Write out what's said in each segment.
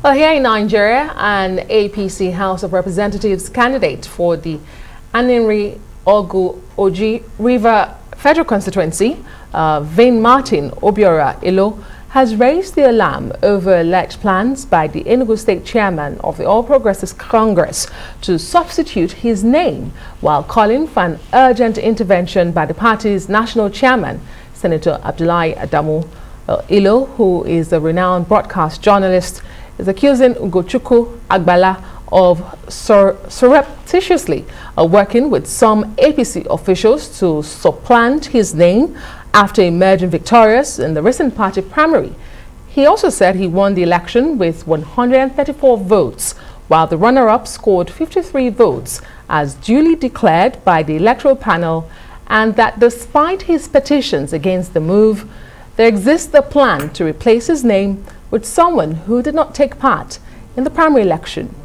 Well, here in Nigeria, an APC House of Representatives candidate for the Ogu Oji River Federal Constituency, Vinmartin Obiora has raised the alarm over alleged plans by the Enugu State Chairman of the All Progressives Congress to substitute his name while calling for an urgent intervention by the party's national chairman, Senator Abdullahi Adamu Ilo, who is a renowned broadcast journalist, is accusing Ugochukwu Agbala of surreptitiously working with some APC officials to supplant his name after emerging victorious in the recent party primary. He also said he won the election with 134 votes, while the runner-up scored 53 votes as duly declared by the electoral panel, and that despite his petitions against the move, there exists a plan to replace his name with someone who did not take part in the primary election.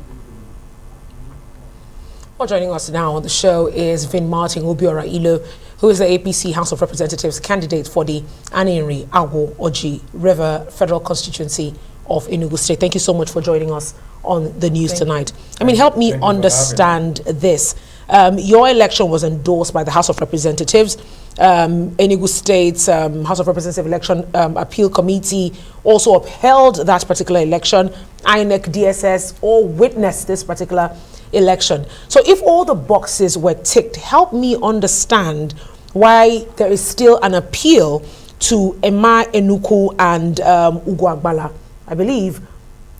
Well, joining us now on the show is Vinmartin Obiora Ilo, who is the APC House of Representatives candidate for the Ogu Oji River Federal Constituency of Enugu State. Thank you so much for joining us on the news tonight. I mean, help me understand this. Your election was endorsed by the House of Representatives. Enugu State's House of Representatives Election Appeal Committee also upheld that particular election. INEC, DSS all witnessed this particular election. So if all the boxes were ticked, help me understand why there is still an appeal to Emma Enuku and Ugo Agbala, I believe,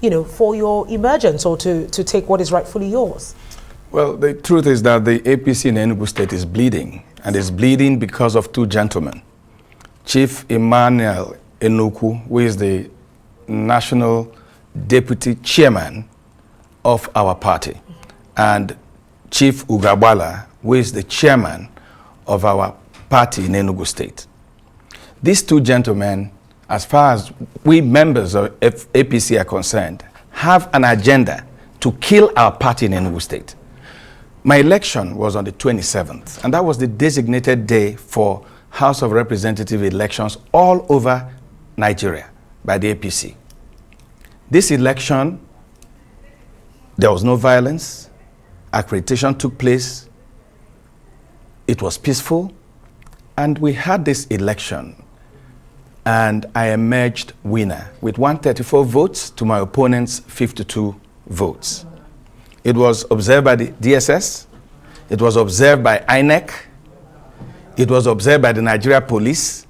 you know, for your emergence or to take what is rightfully yours. Well, the truth is that the APC in Enugu State is bleeding, and is bleeding because of two gentlemen. Chief Emmanuel Enuku, who is the National Deputy Chairman of our party, and Chief Ugo Agbala, who is the Chairman of our party in Enugu State. These two gentlemen, as far as we members of APC are concerned, have an agenda to kill our party in Enugu State. My election was on the 27th, and that was the designated day for House of Representative elections all over Nigeria by the APC. This election, there was no violence, accreditation took place, it was peaceful, and we had this election, and I emerged winner with 134 votes to my opponent's 52 votes. It was observed by the DSS, it was observed by INEC, it was observed by the Nigeria Police,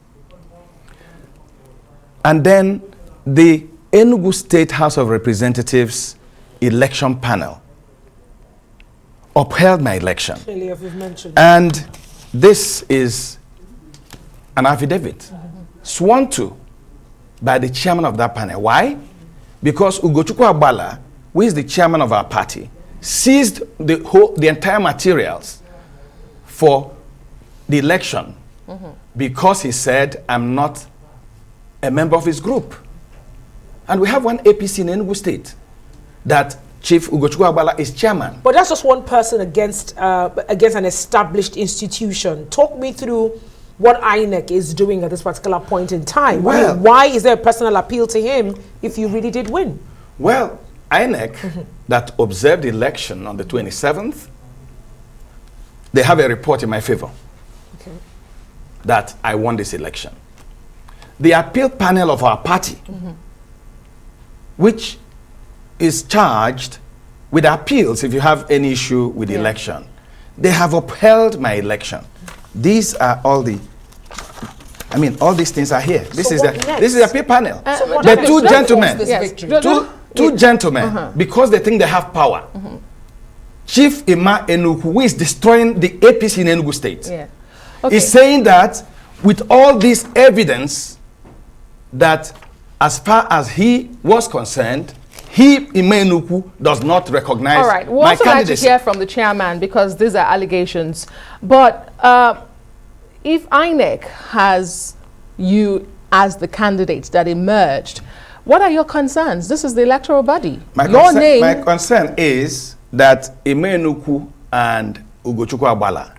and then the Enugu State House of Representatives election panel upheld my election. And this is an affidavit sworn to by the chairman of that panel. Why? Because Ugochukwu Agbala, who is the chairman of our party, seized the entire materials for the election because he said, I'm not a member of his group. And we have one APC in Enugu State that Chief Ugochukwu Agbala is chairman. But that's just one person against an established institution. Talk me through what INEC is doing at this particular point in time. Well, why is there a personal appeal to him if you really did win? Well, INEC that observed the election on the 27th, they have a report in my favor that I won this election. The appeal panel of our party, which is charged with appeals if you have any issue with the election, they have upheld my election. These are all the, I mean, all these things are here. This is the appeal panel. The two gentlemen, two gentlemen, because they think they have power. Chief Emma Enuku, who is destroying the APC in Enugu State, is saying that with all this evidence, that as far as he was concerned, he, Emma Enuku, does not recognize my candidacy. All right, we'll also like to hear from the chairman because these are allegations. But if INEC has you as the candidate that emerged, what are your concerns? This is the electoral body. My concern is that Emma Enuku and Ugochukwu Agbala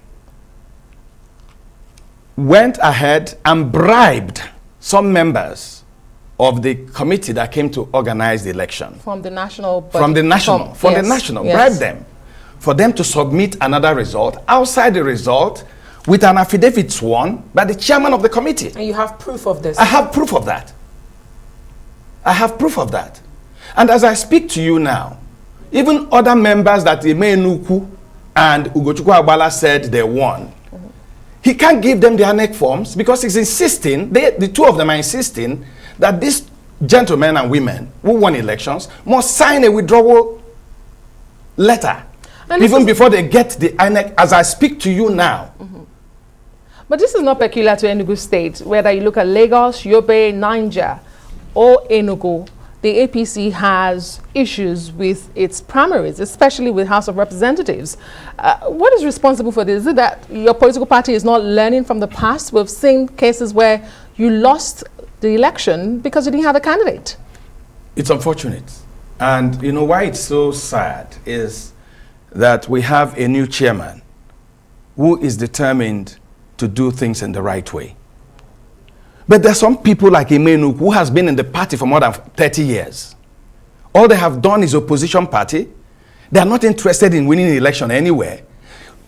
went ahead and bribed some members of the committee that came to organize the election. From the national budget. From the national. Bribe them. For them to submit another result outside the result with an affidavit sworn by the chairman of the committee. And you have proof of this? I have proof of that. I have proof of that. And as I speak to you now, even other members that Enugu and Ugochukwu Agbala said they won, he can't give them the ANEC forms because he's insisting, the two of them are insisting that these gentlemen and women who won elections must sign a withdrawal letter even before they get the ANEC as I speak to you now. But this is not peculiar to Enugu State. Whether you look at Lagos, Yobe, Niger, or Enugu, the APC has issues with its primaries, especially with House of Representatives. What is responsible for this? Is it that your political party is not learning from the past? We've seen cases where you lost the election because you didn't have a candidate. It's unfortunate. And you know why it's so sad is that we have a new chairman who is determined to do things in the right way. But there are some people like Emenu who has been in the party for more than 30 years. All they have done is opposition party. They are not interested in winning the election anywhere.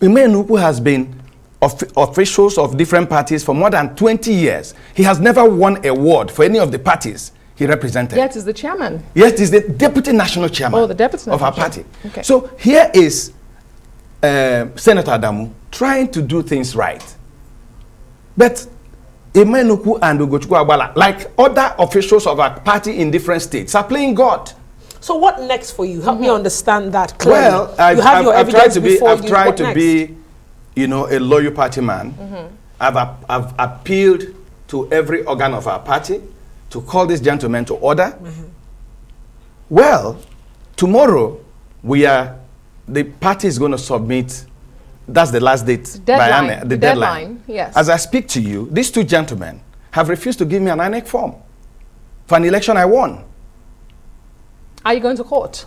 Emenu has been officials of different parties for more than 20 years. He has never won an award for any of the parties he represented. Yet he's the chairman. Yet he's the deputy national chairman of our party. Okay. So here is Senator Adamu trying to do things right. But Emenuku and Ugochukwu Agbala, like other officials of our party in different states, are playing God. So what next for you? Help me understand that clearly. Well, I've tried to be, you know, a loyal party man. I've appealed to every organ of our party to call this gentleman to order. Well, tomorrow the party is going to submit. That's the last date. Deadline. The deadline. Yes. As I speak to you, these two gentlemen have refused to give me an ANEC form for an election I won. Are you going to court?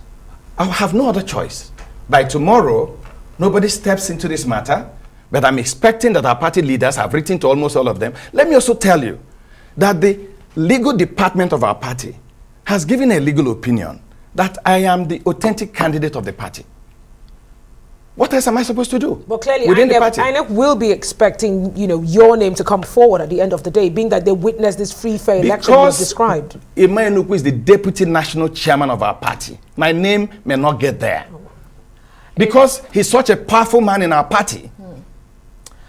I have no other choice. By tomorrow, nobody steps into this matter, but I'm expecting that our party leaders have written to almost all of them. Let me also tell you that the legal department of our party has given a legal opinion that I am the authentic candidate of the party. What else am I supposed to do? But clearly, within the party? INEC will be expecting, you know, your name to come forward at the end of the day, being that they witnessed this free, fair election you described. Emma Enugu is the deputy national chairman of our party. My name may not get there. Because he's such a powerful man in our party.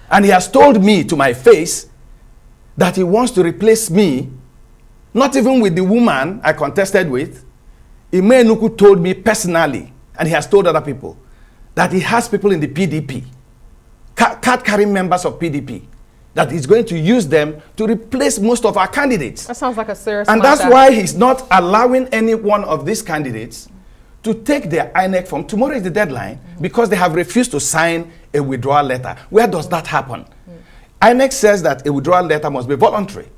And he has told me to my face that he wants to replace me, not even with the woman I contested with. Emma Enugu told me personally, and he has told other people, that he has people in the PDP, card-carrying members of PDP, that he's going to use them to replace most of our candidates. That sounds like a serious And matter. that's why he's not allowing any one of these candidates to take their INEC form. Tomorrow is the deadline because they have refused to sign a withdrawal letter. Where does that happen? INEC says that a withdrawal letter must be voluntary.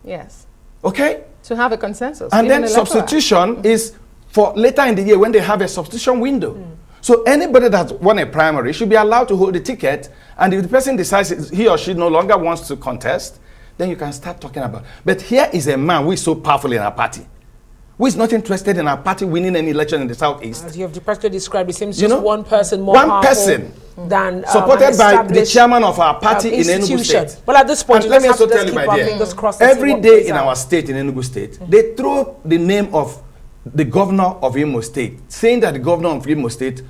Yes. Okay? To have a consensus. And then substitution is for later in the year when they have a substitution window. So anybody that won a primary should be allowed to hold the ticket, and if the person decides he or she no longer wants to contest, then you can start talking about. But here is a man who is so powerful in our party, who is not interested in our party winning any election in the Southeast. As you have practically described, it seems just one person more powerful than supported by the chairman of our party in Enugu State. Well, at this point, let me also tell you, my dear, every day in our state, in Enugu State, they throw the name of the governor of Imo State, saying that the governor of Imo State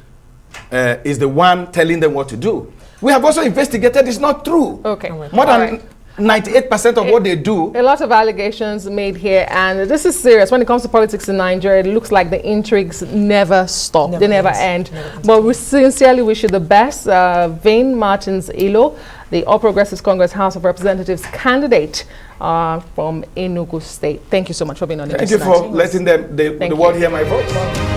is the one telling them what to do. We have also investigated. It's not true. Okay. More than 98% of what they do. A lot of allegations made here, and this is serious. When it comes to politics in Nigeria, it looks like the intrigues never stop. They never end. But we sincerely wish you the best. Vinmartin Ilo, the All Progressives Congress House of Representatives candidate from Enugu State. Thank you so much for being on the Thank you for letting the world hear my voice.